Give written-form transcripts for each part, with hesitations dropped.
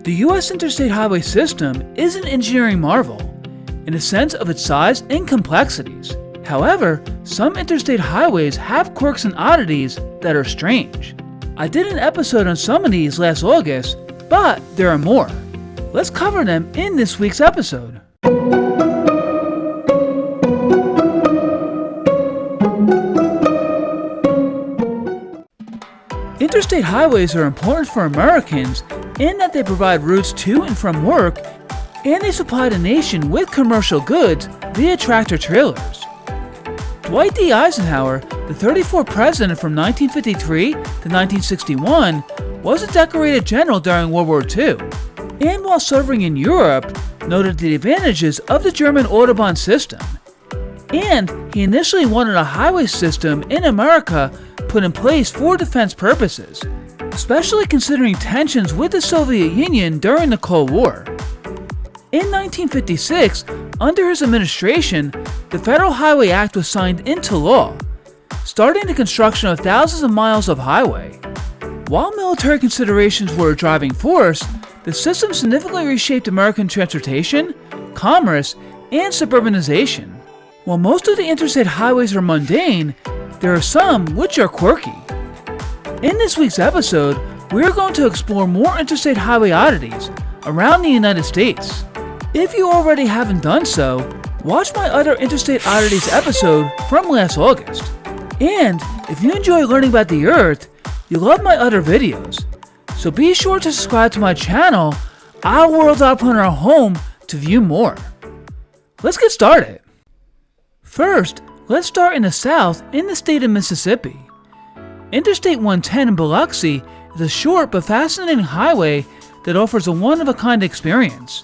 The U.S. Interstate Highway System is an engineering marvel in a sense of its size and complexities. However, some interstate highways have quirks and oddities that are strange. I did an episode on some of these last August, but there are more. Let's cover them in this week's episode. Interstate highways are important for Americans in that they provide routes to and from work, and they supply the nation with commercial goods via tractor trailers. Dwight D. Eisenhower, the 34th president from 1953 to 1961, was a decorated general during World War II, and while serving in Europe, noted the advantages of the German Autobahn system. And he initially wanted a highway system in America put in place for defense purposes, especially considering tensions with the Soviet Union during the Cold War. In 1956, under his administration, the Federal Highway Act was signed into law, starting the construction of thousands of miles of highway. While military considerations were a driving force, the system significantly reshaped American transportation, commerce, and suburbanization. While most of the interstate highways are mundane, there are some which are quirky. In this week's episode, we are going to explore more interstate highway oddities around the United States. If you already haven't done so, watch my other Interstate Oddities episode from last August. And if you enjoy learning about the Earth, you love my other videos. So be sure to subscribe to my channel, Our World Upon Our Home, to view more. Let's get started. First, let's start in the south in the state of Mississippi. Interstate 110 in Biloxi is a short but fascinating highway that offers a one-of-a-kind experience.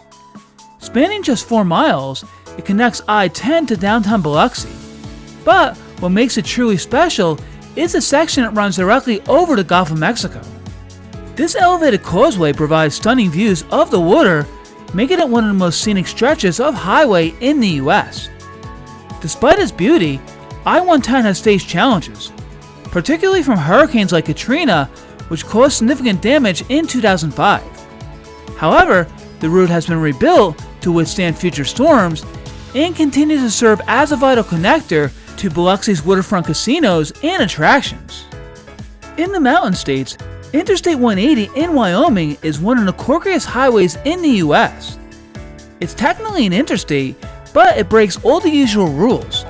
Spanning just 4 miles, it connects I-10 to downtown Biloxi. But what makes it truly special is the section that runs directly over the Gulf of Mexico. This elevated causeway provides stunning views of the water, making it one of the most scenic stretches of highway in the US. Despite its beauty, I-110 has faced challenges, particularly from hurricanes like Katrina, which caused significant damage in 2005. However, the route has been rebuilt to withstand future storms and continues to serve as a vital connector to Biloxi's waterfront casinos and attractions. In the mountain states, Interstate 180 in Wyoming is one of the quirkiest highways in the US. It's technically an interstate, but it breaks all the usual rules.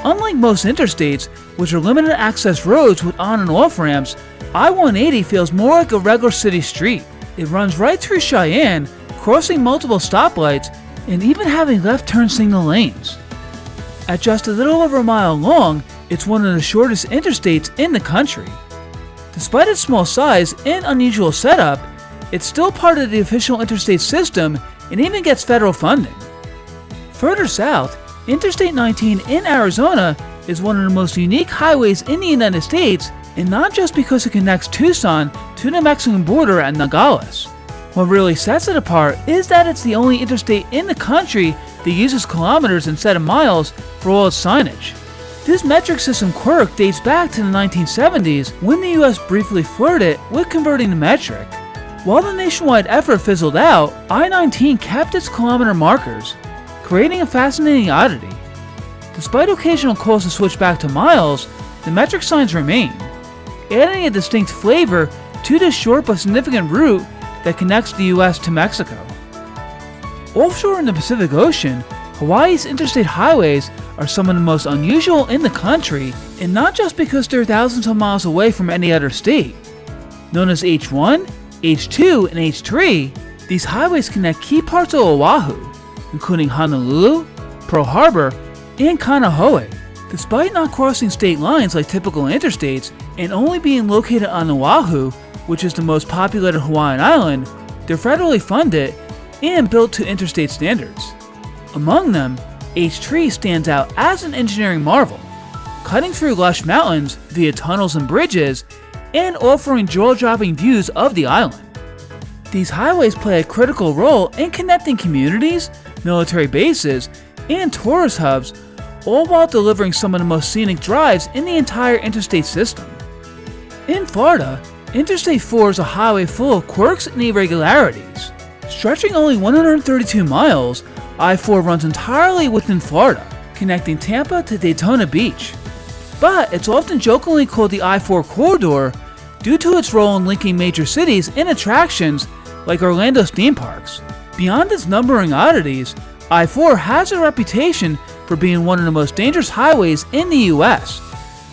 Unlike most interstates, which are limited access roads with on and off ramps, I-180 feels more like a regular city street. It runs right through Cheyenne, crossing multiple stoplights, and even having left turn signal lanes. At just a little over a mile long, it's one of the shortest interstates in the country. Despite its small size and unusual setup, it's still part of the official interstate system and even gets federal funding. Further south, Interstate 19 in Arizona is one of the most unique highways in the United States, and not just because it connects Tucson to the Mexican border at Nogales. What really sets it apart is that it's the only interstate in the country that uses kilometers instead of miles for all its signage. This metric system quirk dates back to the 1970s when the US briefly flirted with converting to metric. While the nationwide effort fizzled out, I-19 kept its kilometer markers, creating a fascinating oddity. Despite occasional calls to switch back to miles, the metric signs remain, adding a distinct flavor to this short but significant route that connects the US to Mexico. Offshore in the Pacific Ocean, Hawaii's interstate highways are some of the most unusual in the country, and not just because they're thousands of miles away from any other state. Known as H1, H2, and H3, these highways connect key parts of Oahu, including Honolulu, Pearl Harbor, and Kaneohe. Despite not crossing state lines like typical interstates and only being located on Oahu, which is the most populated Hawaiian island, they're federally funded and built to interstate standards. Among them, H3 stands out as an engineering marvel, cutting through lush mountains via tunnels and bridges and offering jaw-dropping views of the island. These highways play a critical role in connecting communities, military bases, and tourist hubs, all while delivering some of the most scenic drives in the entire interstate system. In Florida, Interstate 4 is a highway full of quirks and irregularities. Stretching only 132 miles, I-4 runs entirely within Florida, connecting Tampa to Daytona Beach. But it's often jokingly called the I-4 corridor due to its role in linking major cities and attractions like Orlando's theme parks. Beyond its numbering oddities, I-4 has a reputation for being one of the most dangerous highways in the US,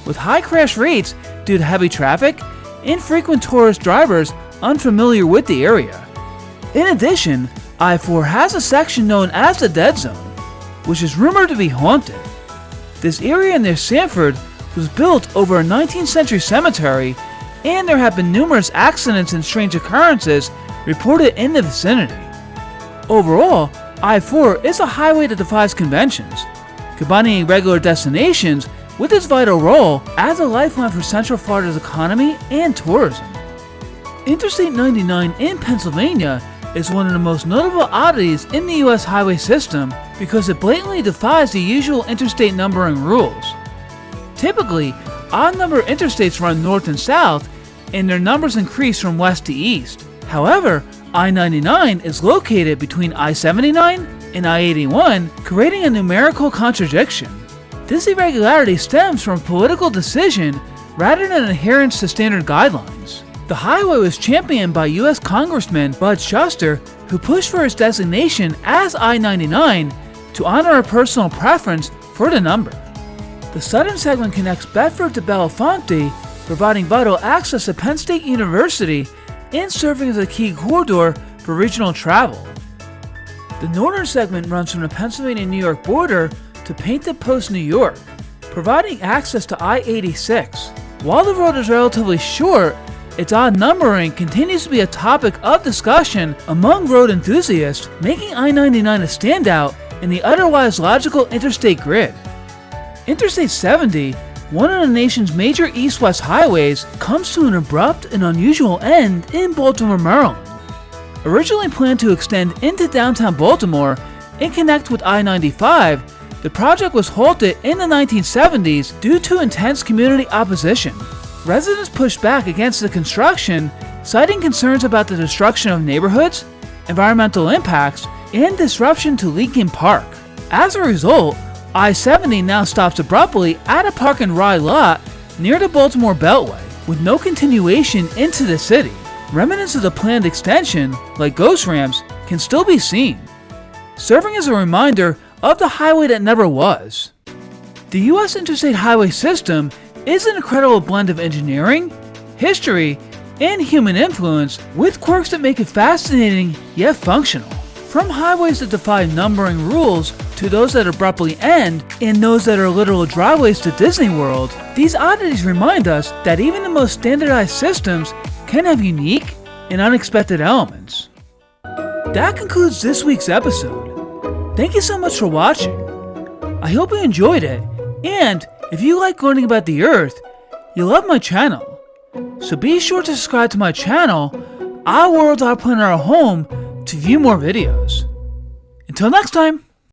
with high crash rates due to heavy traffic and frequent tourist drivers unfamiliar with the area. In addition, I-4 has a section known as the Dead Zone, which is rumored to be haunted. This area near Sanford was built over a 19th century cemetery, and there have been numerous accidents and strange occurrences reported in the vicinity. Overall, I-4 is a highway that defies conventions, combining regular destinations with its vital role as a lifeline for Central Florida's economy and tourism. Interstate 99 in Pennsylvania is one of the most notable oddities in the US highway system because it blatantly defies the usual interstate numbering rules. Typically, odd-numbered interstates run north and south, and their numbers increase from west to east. However, I-99 is located between I-79 and I-81, creating a numerical contradiction. This irregularity stems from a political decision rather than adherence to standard guidelines. The highway was championed by US Congressman Bud Shuster, who pushed for its designation as I-99 to honor a personal preference for the number. The southern segment connects Bedford to Bellefonte, providing vital access to Penn State University and serving as a key corridor for regional travel. The northern segment runs from the Pennsylvania-New York border to Painted Post, New York, providing access to I-86. While the road is relatively short, its odd numbering continues to be a topic of discussion among road enthusiasts, making I-99 a standout in the otherwise logical interstate grid. Interstate 70, one of the nation's major east-west highways, comes to an abrupt and unusual end in Baltimore, Maryland. Originally planned to extend into downtown Baltimore and connect with I-95, the project was halted in the 1970s due to intense community opposition. Residents pushed back against the construction, citing concerns about the destruction of neighborhoods, environmental impacts, and disruption to Lincoln Park. As a result, I-70 now stops abruptly at a park and ride lot near the Baltimore Beltway, with no continuation into the city. Remnants of the planned extension, like ghost ramps, can still be seen, serving as a reminder of the highway that never was. The US Interstate Highway System is an incredible blend of engineering, history, and human influence, with quirks that make it fascinating yet functional. From highways that defy numbering rules to those that abruptly end and those that are literal driveways to Disney World, these oddities remind us that even the most standardized systems can have unique and unexpected elements. That concludes this week's episode. Thank you so much for watching. I hope you enjoyed it, and if you like learning about the Earth, you love my channel. So be sure to subscribe to my channel, Our World, Our Planet, Our Home, to view more videos. Until next time!